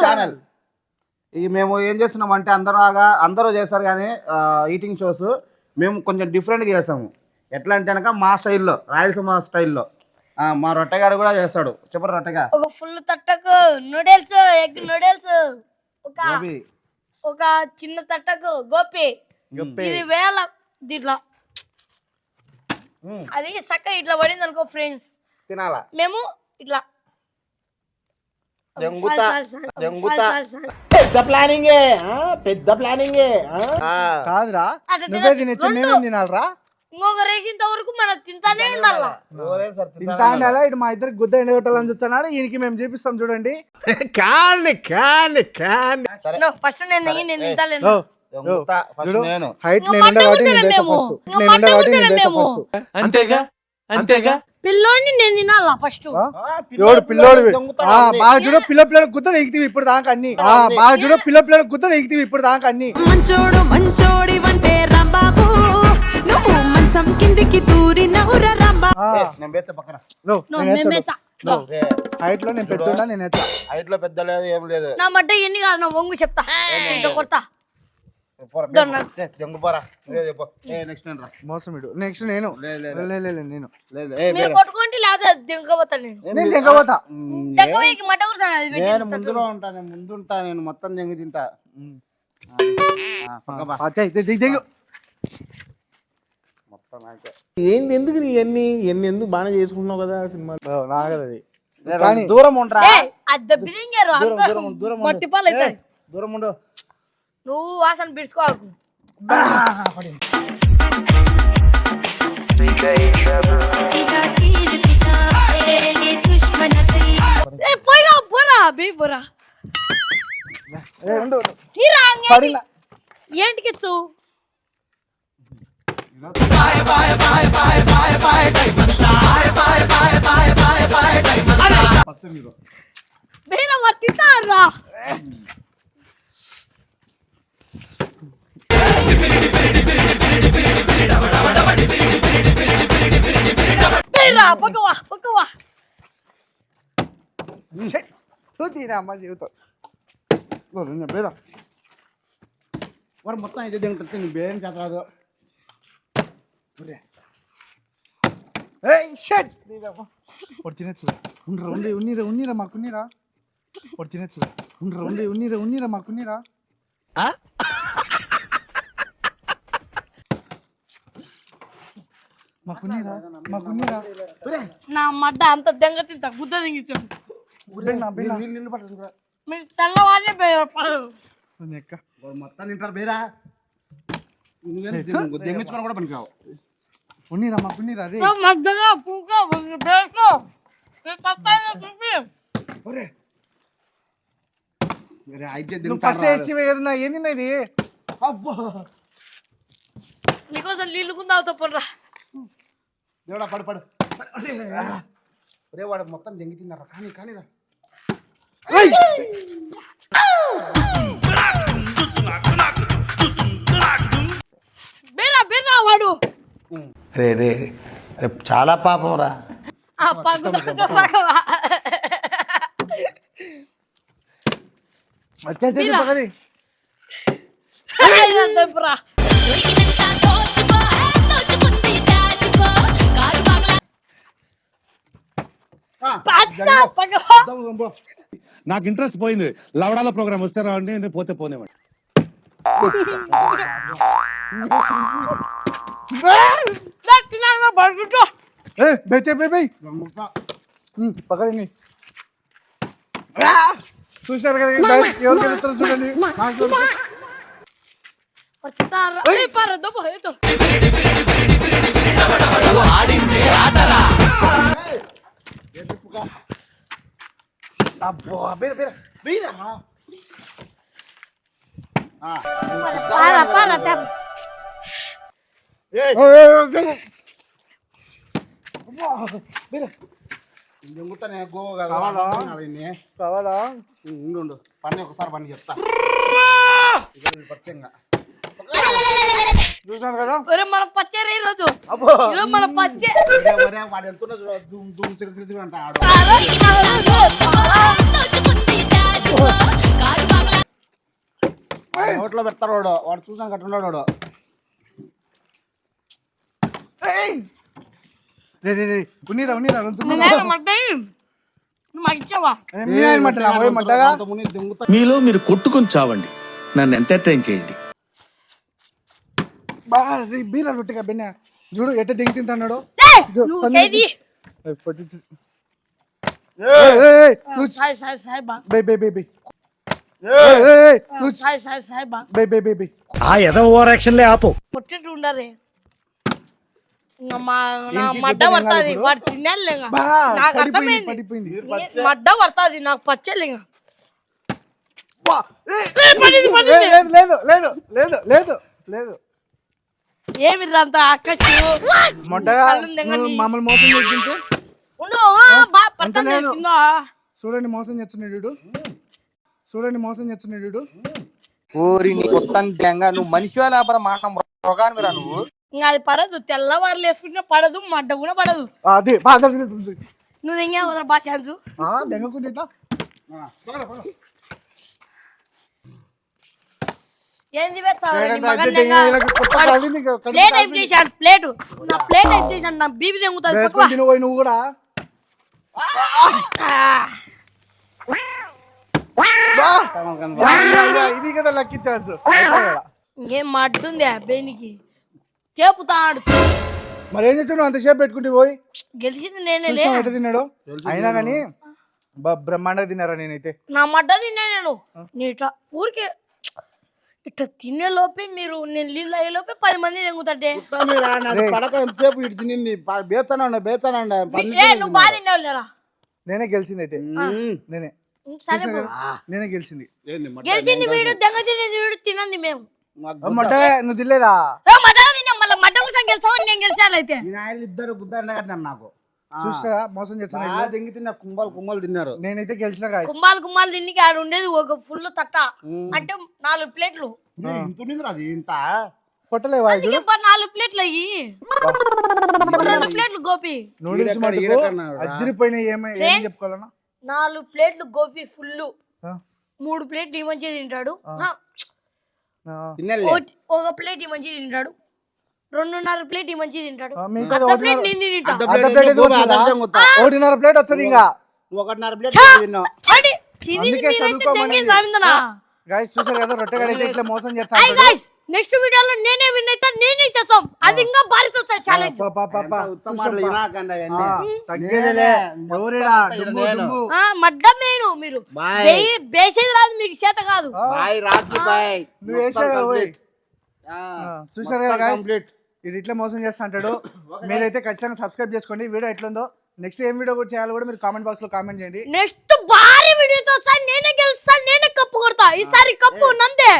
Channel. ఇక మేము ఏం చేస్తున్నాం అంటే అందరూ చేస్తారు కానీ ఈటింగ్ షోస్ మేము కొంచెం డిఫరెంట్గా చేస్తాము. ఎట్లా అంటే కనుక మా స్టైల్లో, రాయలసీమ స్టైల్లో మా రొట్టెగాడు కూడా చేస్తాడు. చెప్పరు రొట్టెగా ఒక ఫుల్ తట్టకు నూడిల్స్, ఎగ్ నూడిల్స్, ఒక చిన్న తట్టకు గోపి, ఇది వేల దీంట్లో అది చక్క ఇట్లా పడింది అనుకో ఫ్రెండ్స్, తినాలా మేము ఇట్లా పెద్ద ప్లానింగే కాదురా, నువ్వే తినచ్చు మేమేం తినాలరా? ఇంకొక రేసింత వరకు మనం తింటానే ఉండాలా. తింటా ఉండాలా? ఇటు మా ఇద్దరికి గుద్ద ఎండగొట్టాలని చూస్తున్నాడు. ఈయనకి మేము చూపిస్తాం చూడండి. ఫస్ట్ నేను తింటాలేను. హైట్ నేను అంతేగా పిల్లోని నేను తినాలా ఫస్ట్. పిల్లోడు బాగా చూడ పిల్ల గుద్ద వెగితివి ఇప్పుడు దాకా అన్ని. బాగా చూడ పిల్ల గుద్ద వెగితివి ఇప్పుడు దాకా అన్ని. మంచోడి వంటే రాంబాబు, నువ్వు మంచం కిందికి దూరి నవ్వురా రాంబాబు. హైట్ లో నేను పెద్దోడా, నేను హైట్ లో పెద్ద లేదు ఏం లేదు. నా మడ్డ ఎన్ని కాదు, నా వంగు చెప్తా కొడతా. మోసమిడు నెక్స్ట్ నేను కొట్టుకోండి లేదా దింకపోతా. నేను దింకపోతా. నేను ముందులో ఉంటాను, ముందుంటా, నేను మొత్తం దింగి తింటా. ఏంది ఎందుకు నీ ఎన్ని ఎందుకు బాగా చేసుకుంటున్నావు కదా సినిమా నాగది. దూరం ఉంటా, దూరం ఉండు. నువ్వు వాసన పిడుచుకోకు. ఏంటికి తింటారా? అమ్మ జీవితం వాడు మొత్తం అయితే దింగుతుంది, నీ బేరం చేత రాదు. తినచ్చు ఉన్నీరా మాకున్నీరా తినచ్చు ఉన్నీరా మాకున్నీరా. నా మడ్డ అంత దెంగ తింటా, గుద్ద దింగించాను. మీకు తెల్లవాళ్ళే మొత్తం తింటారు బేరా. దెంగించుకొని కూడా పనికావు. ఉన్నీరా మాకున్నీరా. అదే మద్దగా పూక ఫస్ట్ వేయదున్నా. ఏంది ఇది? నీకోసం నీళ్ళు కుందావుతా పొర్రా. దేవుడా పడు రే, వాడు మొత్తం దెంగి తిన్నారా? కానీ రా. బేరా వాడు రే చాలా పాపం రా. నాకు ఇంట్రెస్ట్ పోయింది. లవడాల ప్రోగ్రామ్ వస్తే రావండి, నేను పోతే పోనేవాడి. చూసారు కదా ఎవరు గెలుస్తారో చూడండి. కావాలా ఉండు పని ఒకసారి పని చెప్తా. చూసాను కదా మన పచ్చేరే రోజు మన పచ్చే వాడు వెళ్తున్నా ధూమ్ ధూమ్ సిరి అంటాడు. నోట్లో పెడతారు వాడు చూసాను కట్టున్నాడు వాడు. రే రే రే ఉన్నీరా ఉన్నీరా నేను మడ్డని నువ్వు మాకు ఇచ్చావా? మట్టగా మట్టగా అంత ముని దింగుతా. మీలో మీరు కొట్టుకొని చావండి, నన్ను ఎంటర్టైన్ చేయండి. బా రే బీరా రొట్టెగా బెన్న చూడు ఎట్ట దింగి తింటున్నాడు. ఏయ్, నువ్వు చేది సాయి సాయి సాయి బా by by by by Sai Sai Sai బా బై బై బై బై ఆ ఎదో ఓవర్ యాక్షన్లే ఆపు. పొట్టేట్టు ఉండరే నా మడ్డ పడుతుంది వాడు తినాలి బా నాకు పడిపోయింది అర్థమైంది పడిపోయింది. మడ్డ పడుతుంది నాకు పచ్చలే బా, లేదు లేదు లేదు లేదు లేదు లేదు ఏమి అంత ఆకచ్చు మొట్టగా మమ్మల్ని మోసం చేస్తుంటే లేదు. చూడండి మోసం చేస్తున్నాడు వీడు. చూడండి మోసం చేస్తున్నాడు వీడు. ఊరి నీ కొత్త నువ్వు మనిషి లేకపోతే మాట మృగాన్ని రా నువ్వు. ఇంకా అది పడదు, తెల్లవారులు వేసుకుంటే పడదు, మడ్డ కూడా పడదు. అది నువ్వు ఇంకే బాగా ఛాన్స్ దెంగకుంటా ఏంది ప్లేట్ అయిపు చేశాను ప్లేట్ నా ప్లేట్ అయిపు చేశాను నా బీబీ తెంగుతుంది నువ్వు కూడా ఇది కదా లక్కీ ఛాన్స్. ఏం మడ్డుంది బేనికి చేపుతాడు. మరి ఏం చేస్తున్నావు అంతసేపు పెట్టుకుంటే పోయి గెలిచింది నేనే చూసావా ఎట్ట తిన్నాడు. అయినా కానీ బ్రహ్మాండ తిన్నారా నేనైతే. నా మడ్డ తిన్నా నేను ఇట్లా ఊరికే ఇట్లా తినే లోపే మీరు నేను నీళ్ళు అయ్యే లోపే 10 మంది తెంగుతాంటే పడక ఎంతసేపు ఇటు తినింది బేతానండి బేతానండి. నువ్వు బాగా తిన్నావు లేరా. నేనే గెలిచింది అయితే. నేనే సరే నేనే గెలిచింది. గెలిచింది వీడు దెంగ తినేది వీడు తినంది మేము. మొట్ట నువ్వు తినలేదా? మడ్డ తిన్నాం మళ్ళీ మడ్డ కోసం గెలిచామని నేను గెలిచాను అయితే. ఇద్దరు గుద్దారు కట్టినారు నాకు. చూస్తారా మోసం చేస్తున్నా. దింగి తిన్నా కుమ్మలు కుమ్మలు తిన్నారు. నేనైతే గెలిచిన కుమ్మాలు తినికి ఆడ ఉండేది ఒక ఫుల్ తట్ట అంటే 4 ప్లేట్లు. అది ఇంత కొట్టలేవా? 4 ప్లేట్లు అయ్యి 2 ప్లేట్లు గోపి నూడిల్స్ మటుకు అదిరిపోయినాయి. ఏం చెప్పుకోవాలన్నా 4 ప్లేట్లు గోపి ఫుల్ 3 ప్లేట్లు ఈ మంచిగా తింటాడు. ఒక ప్లేట్ ఈ మంచిగా తింటాడు. 2.5 ప్లేట్ ఈ మంచిగా తింటాడు. అర్ధ ప్లేట్ నేను తింటా. 1.5 ప్లేట్ వస్తుంది ఇంకా 1.5 ప్లేట్ తిన్నావు. అందుకే చదువుకోమని. గైస్ చూసారు కదా రొట్టెగాడైతే ఇట్లా మోసం చేస్తాడు. గైస్ నెక్స్ట్ వీడియోలో నేనే విన్ అవుతా, నేనే చేస్తాం. అది ఇంకా భారీతో ఛాలెంజ్. తగ్గేదేలే ఎవరేడా డుంబు డుంబు. మడ్డ మేను మీరు బేసేది రాదు మీకు చేత కాదు. నువ్వు వేసావు పోయి. చూసారు కదా గైస్ ఇది ఇట్లా మోసం చేస్తా అంటాడు. మీరైతే ఖచ్చితంగా సబ్స్క్రైబ్ చేసుకోండి. వీడియో ఎట్లుందో నెక్స్ట్ ఏం వీడియో కూడా చేయాలో కూడా మీరు కామెంట్ బాక్స్ లో కామెంట్ చేయండి. నెక్స్ట్ భారీ వీడియోతో నేనే గెలుస్తాను, నేనే కప్పు కొడతా. ఈసారి కప్పు నందే.